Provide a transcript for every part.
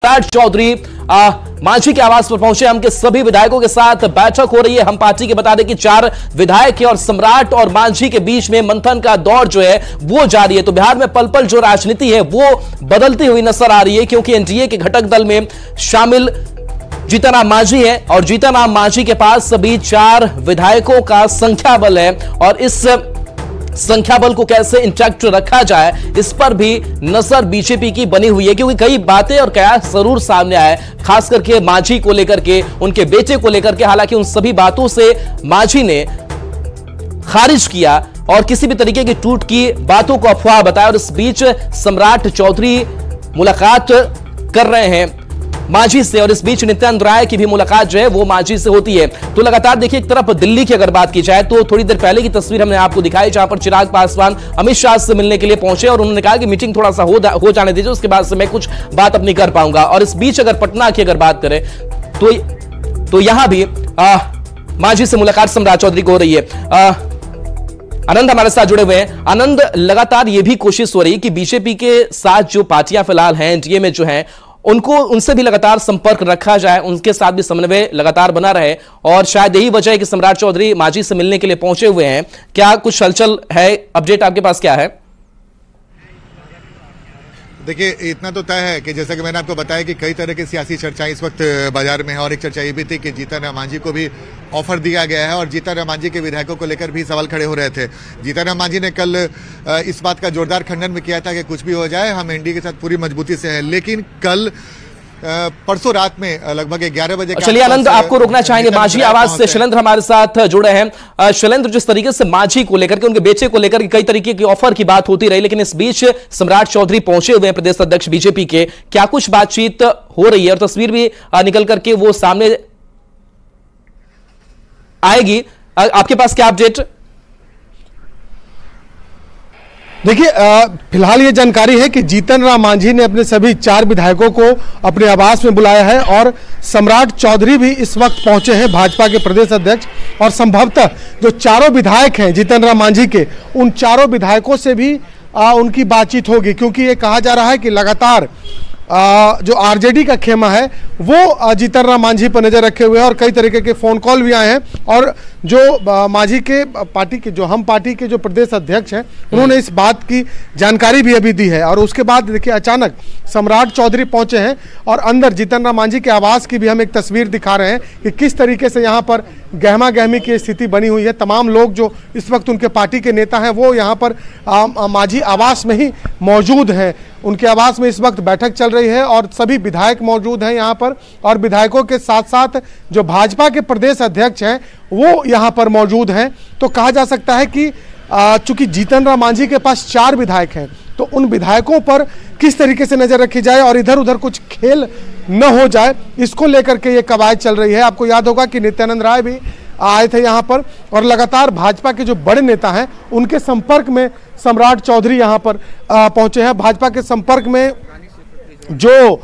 मुलाकात चौधरी मांझी के आवास पर पहुंचे। हम के सभी विधायकों के साथ बैठक हो रही है। हम पार्टी के बता दें कि 4 विधायक हैं और सम्राट और मांझी के बीच में मंथन का दौर जो है वो जारी है। तो बिहार में पल पल जो राजनीति है वो बदलती हुई नजर आ रही है, क्योंकि एनडीए के घटक दल में शामिल जीतन राम मांझी है और जीतन राम मांझी के पास सभी 4 विधायकों का संख्या बल है और इस संख्या बल को कैसे इंटैक्ट रखा जाए इस पर भी नजर बीजेपी की बनी हुई है, क्योंकि कई बातें और कयास जरूर सामने आए, खास करके मांझी को लेकर के, उनके बेटे को लेकर के। हालांकि उन सभी बातों से मांझी ने खारिज किया और किसी भी तरीके की टूट की बातों को अफवाह बताया। और इस बीच सम्राट चौधरी मुलाकात कर रहे हैं मांझी से और इस बीच नित्यानंद राय की भी मुलाकात जो है वो मांझी से होती है। तो लगातार देखिए, एक तरफ दिल्ली की अगर बात की जाए तो थोड़ी देर पहले की तस्वीर हमने आपको दिखाई, जहां पर चिराग पासवान अमित शाह से मिलने के लिए पहुंचे और उन्होंने कहा कि मीटिंग थोड़ा सा हो जाने दीजिए, उसके बाद से मैं कुछ बात अपनी कर पाऊंगा। और इस बीच अगर पटना की अगर बात करें तो यहां भी मांझी से मुलाकात सम्राट चौधरी को हो रही है। आनंद हमारे साथ जुड़े हुए हैं। आनंद, लगातार यह भी कोशिश हो रही है कि बीजेपी के साथ जो पार्टियां फिलहाल हैं एनडीए में जो हैं उनसे भी लगातार संपर्क रखा जाए, उनके साथ भी समन्वय लगातार बना रहे, और शायद यही वजह है कि सम्राट चौधरी मांझी से मिलने के लिए पहुंचे हुए हैं। क्या कुछ हलचल है? अपडेट आपके पास क्या है? देखिए, इतना तो तय है कि जैसा कि मैंने आपको बताया कि कई तरह की सियासी चर्चाएं इस वक्त बाजार में है और एक चर्चा ये भी थी कि जीतन राम मांझी को भी ऑफर दिया गया है और जीतन राम मांझी के विधायकों को लेकर भी सवाल खड़े हो रहे थे। जीतन राम मांझी ने कल इस बात का जोरदार खंडन भी किया था कि कुछ भी हो जाए हम एनडीए के साथ पूरी मजबूती से हैं, लेकिन कल परसों रात में लगभग 11 बजे। चलिए आनंद, आपको रोकना चाहेंगे, मांझी आवाज से शैलेंद्र हमारे साथ जुड़े हैं। शैलेंद्र, जिस तरीके से मांझी को लेकर के, उनके बेटे को लेकर के कई तरीके की ऑफर की बात होती रही, लेकिन इस बीच सम्राट चौधरी पहुंचे हुए हैं, प्रदेश अध्यक्ष बीजेपी के। क्या कुछ बातचीत हो रही है और तस्वीर भी निकल करके वो सामने आएगी? आपके पास क्या अपडेट? देखिए, फिलहाल ये जानकारी है कि जीतन राम मांझी ने अपने सभी 4 विधायकों को अपने आवास में बुलाया है और सम्राट चौधरी भी इस वक्त पहुंचे हैं, भाजपा के प्रदेश अध्यक्ष। और संभवतः जो 4 विधायक हैं जीतन राम मांझी के, उन 4 विधायकों से भी उनकी बातचीत होगी, क्योंकि ये कहा जा रहा है कि लगातार जो आरजेडी का खेमा है वो जीतन राम मांझी पर नजर रखे हुए हैं और कई तरीके के फोन कॉल भी आए हैं। और जो मांझी के पार्टी के, जो हम पार्टी के जो प्रदेश अध्यक्ष हैं, उन्होंने इस बात की जानकारी भी अभी दी है। और उसके बाद देखिए, अचानक सम्राट चौधरी पहुंचे हैं और अंदर जीतन राम मांझी के आवास की भी हम एक तस्वीर दिखा रहे हैं कि किस तरीके से यहाँ पर गहमा गहमी की स्थिति बनी हुई है। तमाम लोग जो इस वक्त उनके पार्टी के नेता हैं वो यहाँ पर मांझी आवास में ही मौजूद हैं। उनके आवास में इस वक्त बैठक चल रही है और सभी विधायक मौजूद हैं यहाँ पर, और विधायकों के साथ साथ जो भाजपा के प्रदेश अध्यक्ष हैं वो यहाँ पर मौजूद हैं। तो कहा जा सकता है कि चूंकि जीतन राम मांझी के पास 4 विधायक हैं, तो उन विधायकों पर किस तरीके से नजर रखी जाए और इधर उधर कुछ खेल न हो जाए, इसको लेकर के ये कवायद चल रही है। आपको याद होगा कि नित्यानंद राय भी आए थे यहाँ पर और लगातार भाजपा के जो बड़े नेता हैं उनके संपर्क में सम्राट चौधरी यहाँ पर पहुंचे हैं। भाजपा के संपर्क में जो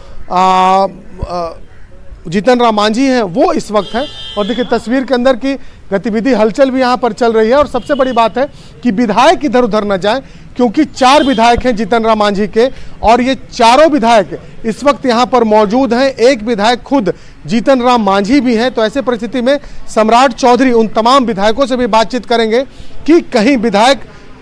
जीतन राम मांझी हैं वो इस वक्त हैं। और देखिए, तस्वीर के अंदर की गतिविधि, हलचल भी यहाँ पर चल रही है। और सबसे बड़ी बात है कि विधायक इधर उधर न जाए, क्योंकि 4 विधायक हैं जीतन राम मांझी के और ये 4 विधायक इस वक्त यहाँ पर मौजूद हैं। एक विधायक खुद जीतन राम मांझी भी हैं। तो ऐसे परिस्थिति में सम्राट चौधरी उन तमाम विधायकों से भी बातचीत करेंगे कि कहीं विधायक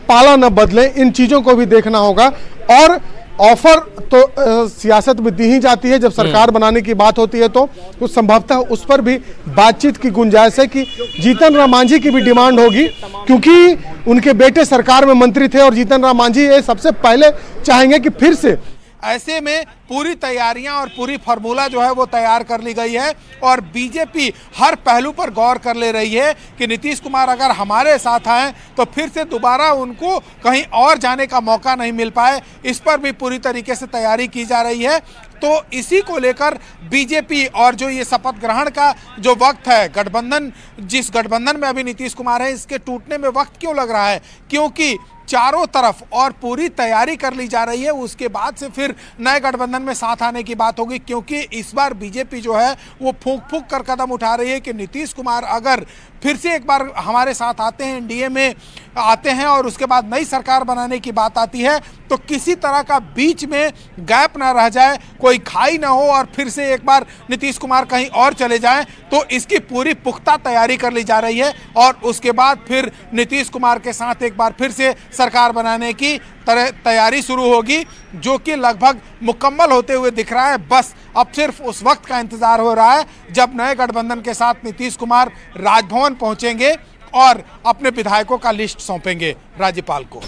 पाला न बदले, इन चीज़ों को भी देखना होगा। और ऑफर तो सियासत में दी ही जाती है, जब सरकार बनाने की बात होती है तो संभवतः उस पर भी बातचीत की गुंजाइश है कि जीतन राम मांझी की भी डिमांड होगी, क्योंकि उनके बेटे सरकार में मंत्री थे और जीतन राम मांझी ये सबसे पहले चाहेंगे कि फिर से। ऐसे में पूरी तैयारियां और पूरी फार्मूला जो है वो तैयार कर ली गई है और बीजेपी हर पहलू पर गौर कर ले रही है कि नीतीश कुमार अगर हमारे साथ आए तो फिर से दोबारा उनको कहीं और जाने का मौका नहीं मिल पाए, इस पर भी पूरी तरीके से तैयारी की जा रही है। तो इसी को लेकर बीजेपी और जो ये शपथ ग्रहण का जो वक्त है, गठबंधन, जिस गठबंधन में अभी नीतीश कुमार है, इसके टूटने में वक्त क्यों लग रहा है? क्योंकि चारों तरफ और पूरी तैयारी कर ली जा रही है। उसके बाद से फिर नए गठबंधन में साथ आने की बात होगी, क्योंकि इस बार बीजेपी जो है वो फूंक फूंक कर कदम उठा रही है कि नीतीश कुमार अगर फिर से एक बार हमारे साथ आते हैं, एनडीए में आते हैं और उसके बाद नई सरकार बनाने की बात आती है, तो किसी तरह का बीच में गैप ना रह जाए, कोई खाई ना हो और फिर से एक बार नीतीश कुमार कहीं और चले जाएं, तो इसकी पूरी पुख्ता तैयारी कर ली जा रही है और उसके बाद फिर नीतीश कुमार के साथ एक बार फिर से सरकार बनाने की तैयारी शुरू होगी, जो कि लगभग मुकम्मल होते हुए दिख रहा है। बस अब सिर्फ उस वक्त का इंतजार हो रहा है जब नए गठबंधन के साथ नीतीश कुमार राजभवन पहुंचेंगे और अपने विधायकों का लिस्ट सौंपेंगे राज्यपाल को।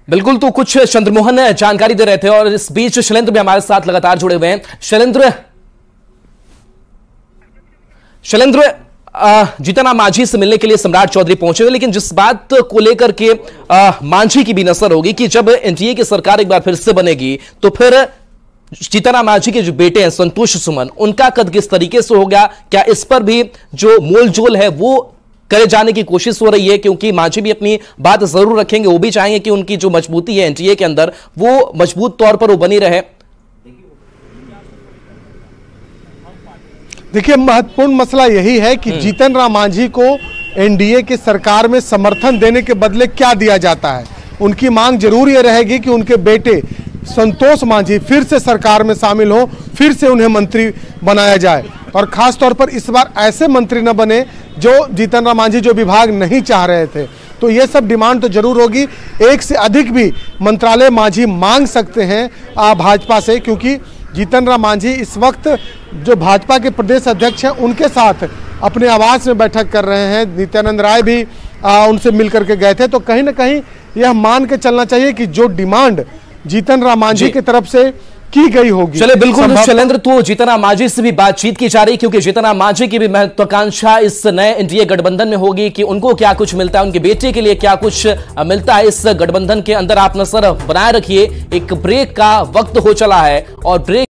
बिल्कुल, तो कुछ चंद्रमोहन जानकारी दे रहे थे और इस बीच शैलेंद्र भी हमारे साथ लगातार जुड़े हुए हैं। शैलेंद्र, जीतन राम मांझी से मिलने के लिए सम्राट चौधरी पहुंचे हुए, लेकिन जिस बात को लेकर के मांझी की भी नजर होगी कि जब एनडीए की सरकार एक बार फिर से बनेगी तो फिर जीतन राम मांझी के जो बेटे हैं संतोष सुमन, उनका कद किस तरीके से होगा, क्या इस पर भी जो मोलजोल है वो करे जाने की कोशिश हो रही है? क्योंकि मांझी भी अपनी बात जरूर रखेंगे, वो भी चाहेंगे कि उनकी जो मजबूती है एनडीए के अंदर वो मजबूत तौर पर वो बनी रहे। देखिए, महत्वपूर्ण मसला यही है कि जीतन राम मांझी को एनडीए की सरकार में समर्थन देने के बदले क्या दिया जाता है। उनकी मांग जरूर ये रहेगी कि उनके बेटे संतोष मांझी फिर से सरकार में शामिल हो, फिर से उन्हें मंत्री बनाया जाए और खास तौर पर इस बार ऐसे मंत्री न बने जो जीतन राम मांझी जो विभाग नहीं चाह रहे थे। तो ये सब डिमांड तो जरूर होगी। एक से अधिक भी मंत्रालय मांझी मांग सकते हैं भाजपा से, क्योंकि जीतन राम मांझी इस वक्त जो भाजपा के प्रदेश अध्यक्ष हैं उनके साथ अपने आवास में बैठक कर रहे हैं। नित्यानंद राय भी उनसे मिल करके गए थे। तो कहीं ना कहीं यह मान के चलना चाहिए कि जो डिमांड जीतन राम मांझी की तरफ से की गई होगी। चले, बिल्कुल शैलेंद्र, तो जीतन राम मांझी से भी बातचीत की जा रही, क्योंकि जीतन राम मांझी की भी महत्वाकांक्षा इस नए एनडीए गठबंधन में होगी कि उनको क्या कुछ मिलता है, उनके बेटे के लिए क्या कुछ मिलता है इस गठबंधन के अंदर। आप नजर बनाए रखिए, एक ब्रेक का वक्त हो चला है और ब्रेक